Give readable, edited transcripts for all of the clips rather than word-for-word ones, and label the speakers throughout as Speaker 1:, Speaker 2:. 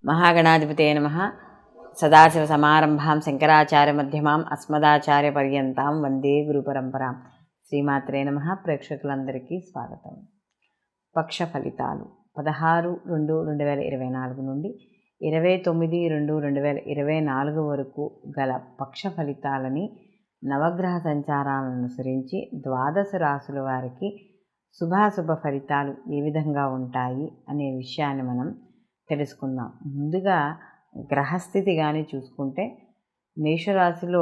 Speaker 1: మహాగణాధిపతయ నమః. సదాశివసమారంభాం శంకరాచార్యమధ్యమాం అస్మదాచార్యపర్యంతాం వందే గురుపరంపరాం. శ్రీమాత్రే నమః. ప్రేక్షకులందరికీ స్వాగతం. పక్ష ఫలితాలు 16/2/2024 నుండి 29/2/2024 వరకు గల పక్ష ఫలితాలని నవగ్రహ సంచారాలను అనుసరించి ద్వాదశ రాశుల వారికి శుభాశుభ ఫలితాలు ఏ విధంగా ఉంటాయి అనే విషయాన్ని మనం తెలుసుకుందాం. ముందుగా గ్రహస్థితి కానీ చూసుకుంటే మేషరాశిలో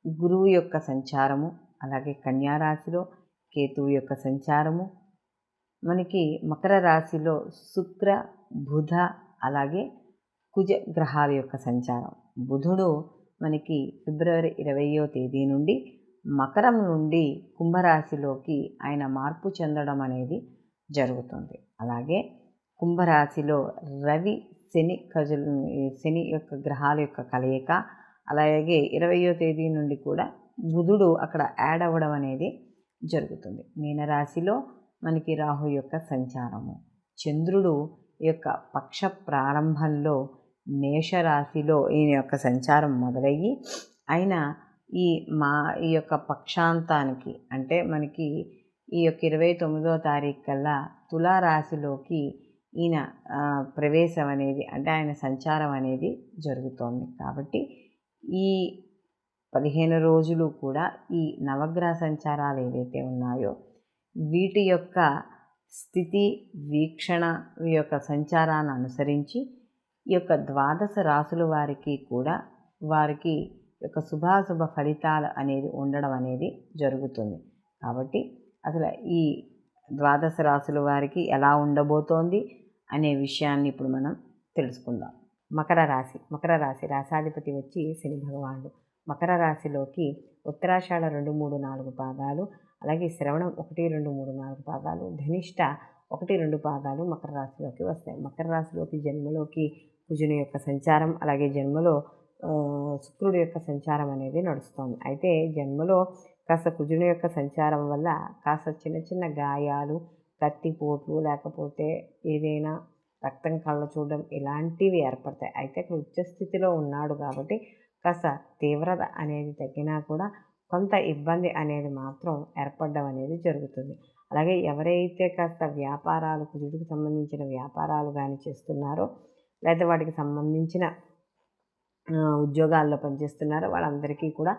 Speaker 1: గురువు యొక్క సంచారము, అలాగే కన్యారాశిలో కేతువు యొక్క సంచారము, మనకి మకర రాశిలో శుక్ర బుధ అలాగే కుజ గ్రహాల యొక్క సంచారం. బుధుడు మనకి ఫిబ్రవరి 20వ తేదీ నుండి మకరం నుండి కుంభరాశిలోకి ఆయన మార్పు చెందడం అనేది జరుగుతుంది. అలాగే కుంభరాశిలో రవి శని యొక్క గ్రహాల యొక్క కలయిక, అలాగే 20వ తేదీ నుండి కూడా బుధుడు అక్కడ యాడ్ అవ్వడం అనేది జరుగుతుంది. మీనరాశిలో మనకి రాహు యొక్క సంచారము, చంద్రుడు యొక్క పక్ష ప్రారంభంలో మేషరాశిలో ఈయన యొక్క సంచారం మొదలయ్యి ఆయన ఈ యొక్క పక్షాంతానికి అంటే మనకి ఈ యొక్క 29వ తారీఖు కల్లా తులారాశిలోకి ఈయన ప్రవేశం అనేది అంటే ఆయన సంచారం అనేది జరుగుతోంది. కాబట్టి ఈ 15 రోజులు కూడా ఈ నవగ్రహ సంచారాలు ఏవైతే ఉన్నాయో వీటి యొక్క స్థితి వీక్షణ యొక్క సంచారాన్ని అనుసరించి ఈ యొక్క ద్వాదశ రాశుల వారికి కూడా వారికి యొక్క శుభాశుభ ఫలితాలు అనేది ఉండడం అనేది జరుగుతుంది. కాబట్టి అసలు ఈ ద్వాదశ రాశుల వారికి ఎలా ఉండబోతోంది అనే విషయాన్ని ఇప్పుడు మనం తెలుసుకుందాం. మకర రాశి రాశాధిపతి వచ్చి శని భగవానుడు. మకర రాశిలోకి ఉత్తరాషాఢ 2, 3, 4 పాదాలు, అలాగే శ్రవణం 1, 2, 3, 4 పాదాలు, ధనిష్ట 1, 2 పాదాలు మకర రాశిలోకి వస్తాయి. మకర రాశిలోకి జన్మలోకి కుజుని యొక్క సంచారం, అలాగే జన్మలో శుక్రుడి యొక్క సంచారం అనేది నడుస్తుంది. అయితే జన్మలో కాస్త కుజుని యొక్క సంచారం వల్ల కాస్త చిన్న చిన్న గాయాలు, కత్తిపోట్లు, లేకపోతే ఏదైనా రక్తం కళ్ళ చూడడం ఇలాంటివి ఏర్పడతాయి. అయితే అక్కడ ఉచ్చస్థితిలో ఉన్నాడు కాబట్టి కాస్త తీవ్రత అనేది తగ్గినా కూడా కొంత ఇబ్బంది అనేది మాత్రం ఏర్పడడం అనేది జరుగుతుంది. అలాగే ఎవరైతే కాస్త వ్యాపారాలు కుజుడికి సంబంధించిన వ్యాపారాలు కానీ చేస్తున్నారో లేదా వాటికి సంబంధించిన ఉద్యోగాల్లో పనిచేస్తున్నారో వాళ్ళందరికీ కూడా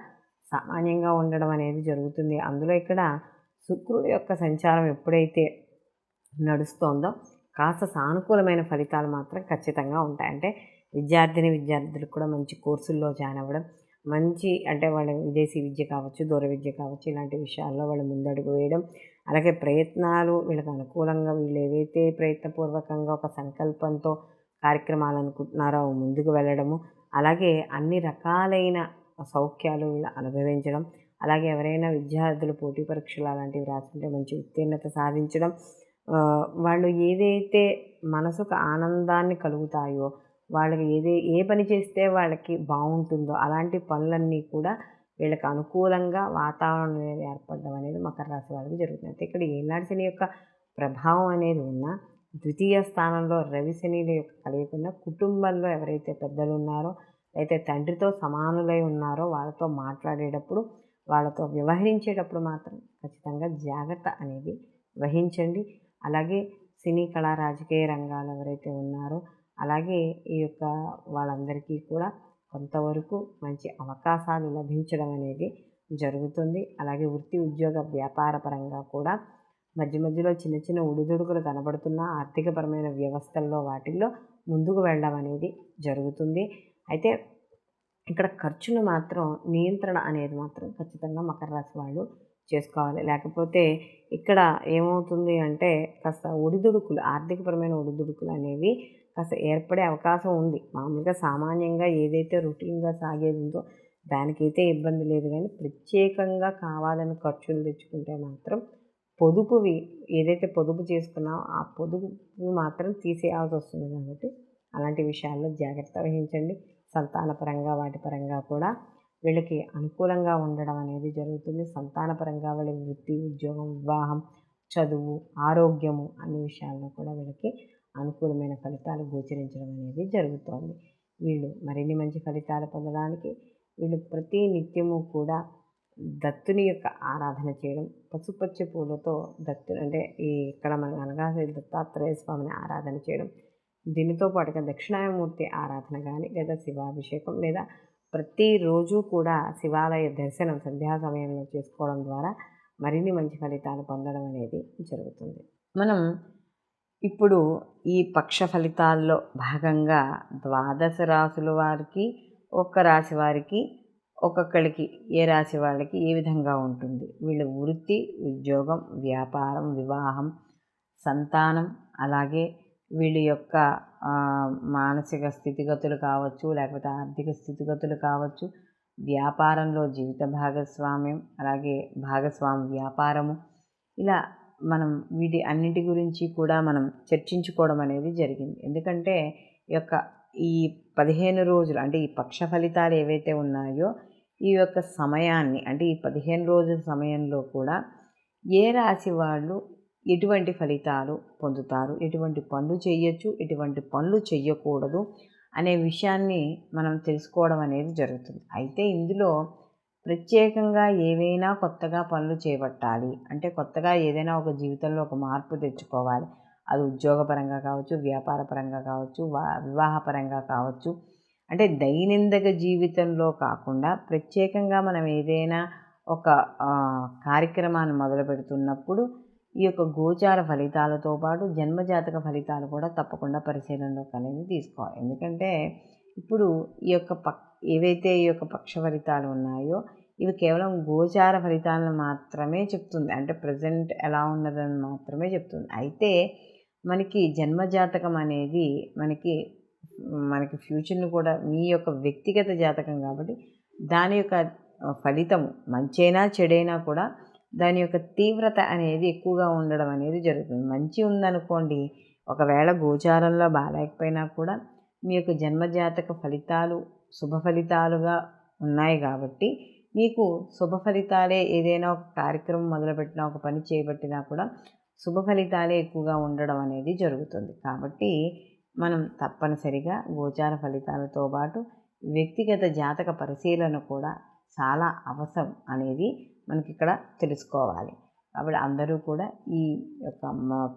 Speaker 1: సామాన్యంగా ఉండడం అనేది జరుగుతుంది. అందులో ఇక్కడ శుక్రుడి యొక్క సంచారం ఎప్పుడైతే నడుస్తోందో కాస్త సానుకూలమైన ఫలితాలు మాత్రం ఖచ్చితంగా ఉంటాయి. అంటే విద్యార్థులకు కూడా మంచి కోర్సుల్లో జాయిన్ అవ్వడం, మంచి అంటే వాళ్ళ విదేశీ విద్య కావచ్చు, దూర విద్య కావచ్చు, ఇలాంటి విషయాల్లో వాళ్ళు ముందడుగు వేయడం, అలాగే ప్రయత్నాలు వీళ్ళకి అనుకూలంగా వీళ్ళు ఏవైతే ప్రయత్నపూర్వకంగా ఒక సంకల్పంతో కార్యక్రమాలు అనుకుంటున్నారో ముందుకు వెళ్ళడము, అలాగే అన్ని రకాలైన సౌఖ్యాలు వీళ్ళు అనుభవించడం, అలాగే ఎవరైనా విద్యార్థులు పోటీ పరీక్షలు అలాంటివి రాస్తుంటే మంచి ఉత్తీర్ణత సాధించడం, వాళ్ళు ఏదైతే మనసుకు ఆనందాన్ని కలుగుతాయో వాళ్ళకి ఏ పని చేస్తే వాళ్ళకి బాగుంటుందో అలాంటి పనులన్నీ కూడా వీళ్ళకి అనుకూలంగా వాతావరణం అనేది ఏర్పడడం అనేది మకర రాశి వాళ్ళకి జరుగుతుంది. అయితే ఇక్కడ ఏనాడు శని యొక్క ప్రభావం అనేది ఉన్నా ద్వితీయ స్థానంలో రవి శనిల యొక్క కలయికున్న కుటుంబంలో ఎవరైతే పెద్దలు ఉన్నారో అయితే తండ్రితో సమానులై ఉన్నారో వాళ్ళతో మాట్లాడేటప్పుడు వాళ్ళతో వ్యవహరించేటప్పుడు మాత్రం ఖచ్చితంగా జాగ్రత్త అనేది వహించండి. అలాగే సినీ కళా రాజకీయ రంగాలు ఎవరైతే ఉన్నారో అలాగే ఈ యొక్క వాళ్ళందరికీ కూడా కొంతవరకు మంచి అవకాశాలు లభించడం అనేది జరుగుతుంది. అలాగే వృత్తి ఉద్యోగ వ్యాపార పరంగా కూడా మధ్య మధ్యలో చిన్న చిన్న ఉడుదుడుకులు కనబడుతున్న ఆర్థికపరమైన వ్యవస్థల్లో వాటిల్లో ముందుకు వెళ్ళడం అనేది జరుగుతుంది. అయితే ఇక్కడ ఖర్చును మాత్రం నియంత్రణ అనేది మాత్రం ఖచ్చితంగా మకర రాశి వాళ్ళు చేసుకోవాలి. లేకపోతే ఇక్కడ ఏమవుతుంది అంటే కాస్త ఆర్థికపరమైన ఒడిదుడుకులు అనేవి కాస్త ఏర్పడే అవకాశం ఉంది. మామూలుగా సామాన్యంగా ఏదైతే రొటీన్గా సాగేది ఉందో దానికైతే ఇబ్బంది లేదు, కానీ ప్రత్యేకంగా కావాలని ఖర్చులు తెచ్చుకుంటే మాత్రం ఏదైతే పొదుపు చేసుకున్నామో ఆ పొదుపు మాత్రం తీసేయాల్సి వస్తుంది. కాబట్టి అలాంటి విషయాల్లో జాగ్రత్త వహించండి. సంతానపరంగా వాటి పరంగా కూడా వీళ్ళకి అనుకూలంగా ఉండడం అనేది జరుగుతుంది. సంతానపరంగా వాళ్ళ వృత్తి ఉద్యోగం వివాహం చదువు ఆరోగ్యము అన్ని విషయాల్లో కూడా వీళ్ళకి అనుకూలమైన ఫలితాలు గోచరించడం అనేది జరుగుతోంది. వీళ్ళు మరిన్ని మంచి ఫలితాలు పొందడానికి వీళ్ళు ప్రతి నిత్యము కూడా దత్తుని యొక్క ఆరాధన చేయడం, పసుపచ్చ పూలతో దత్తుని అంటే ఇక్కడ మనం అనగాసి దత్తాత్రేయ స్వామిని ఆరాధన చేయడం, దీనితో పాటుగా దక్షిణామూర్తి ఆరాధన కానీ లేదా శివాభిషేకం లేదా ప్రతిరోజు కూడా శివాలయ దర్శనం సంధ్యా సమయంలో చేసుకోవడం ద్వారా మరిన్ని మంచి ఫలితాలు పొందడం అనేది జరుగుతుంది. మనం ఇప్పుడు ఈ పక్ష ఫలితాల్లో భాగంగా 12 రాసుల వారికి, ఒక్క రాశి వారికి ఒక్కొక్కరికి ఏ రాశి వాళ్ళకి ఏ విధంగా ఉంటుంది, వీళ్ళ వృత్తి, ఉద్యోగం, వ్యాపారం, వివాహం, సంతానం, అలాగే వీళ్ళ యొక్క మానసిక స్థితిగతులు కావచ్చు, లేకపోతే ఆర్థిక స్థితిగతులు కావచ్చు, వ్యాపారంలో జీవిత భాగస్వామ్యం, అలాగే భాగస్వామి వ్యాపారము, ఇలా మనం వీటి అన్నిటి గురించి కూడా మనం చర్చించుకోవడం అనేది జరిగింది. ఎందుకంటే ఈ 15 రోజులు అంటే ఈ పక్ష ఫలితాలు ఏవైతే ఉన్నాయో ఈ యొక్క సమయాన్ని అంటే ఈ 15 రోజుల సమయంలో కూడా ఏ రాశి వాళ్ళు ఎటువంటి ఫలితాలు పొందుతారు, ఎటువంటి పనులు చేయొచ్చు, ఎటువంటి పనులు చేయకూడదు అనే విషయాన్ని మనం తెలుసుకోవడం అనేది జరుగుతుంది. అయితే ఇందులో ప్రత్యేకంగా ఏవైనా కొత్తగా పనులు చేపట్టాలి అంటే కొత్తగా ఏదైనా ఒక జీవితంలో ఒక మార్పు తెచ్చుకోవాలి, అది ఉద్యోగపరంగా కావచ్చు, వ్యాపారపరంగా కావచ్చు, వివాహపరంగా కావచ్చు, అంటే దైనందిక జీవితంలో కాకుండా ప్రత్యేకంగా మనం ఏదైనా ఒక కార్యక్రమాన్ని మొదలు పెడుతున్నప్పుడు ఈ యొక్క గోచార ఫలితాలతో పాటు జన్మజాతక ఫలితాలు కూడా తప్పకుండా పరిశీలనలోకి అనేది తీసుకోవాలి. ఎందుకంటే ఇప్పుడు ఏవైతే ఈ యొక్క పక్ష ఫలితాలు ఉన్నాయో ఇవి కేవలం గోచార ఫలితాలను మాత్రమే చెప్తుంది, అంటే ప్రజెంట్ ఎలా ఉన్నదని మాత్రమే చెప్తుంది. అయితే మనకి జన్మజాతకం అనేది మనకి ఫ్యూచర్ని కూడా మీ యొక్క వ్యక్తిగత జాతకం కాబట్టి దాని యొక్క ఫలితము మంచైనా చెడైనా కూడా దాని యొక్క తీవ్రత అనేది ఎక్కువగా ఉండడం అనేది జరుగుతుంది. మంచి ఉందనుకోండి, ఒకవేళ గోచారంలో బాగాలేకపోయినా కూడా మీ యొక్క జన్మజాతక ఫలితాలు శుభ ఫలితాలుగా ఉన్నాయి కాబట్టి మీకు శుభ ఫలితాలే, ఏదైనా ఒక కార్యక్రమం మొదలుపెట్టినా ఒక పని చేపట్టినా కూడా శుభ ఫలితాలే ఎక్కువగా ఉండడం అనేది జరుగుతుంది. కాబట్టి మనం తప్పనిసరిగా గోచార ఫలితాలతో పాటు వ్యక్తిగత జాతక పరిశీలన కూడా చాలా అవసరం అనేది మనకి ఇక్కడ తెలుసుకోవాలి. కాబట్టి అందరూ కూడా ఈ యొక్క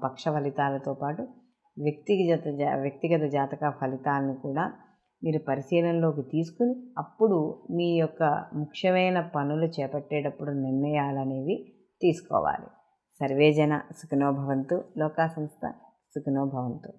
Speaker 1: పక్ష ఫలితాలతో పాటు వ్యక్తిగత జాతక ఫలితాలను కూడా మీరు పరిశీలనలోకి తీసుకుని అప్పుడు మీ యొక్క ముఖ్యమైన పనులు చేపట్టేటప్పుడు నిర్ణయాలనేవి తీసుకోవాలి. సర్వేజన సుఖినో భవంతు, లోకా సంస్థ సుఖినో భవంతు.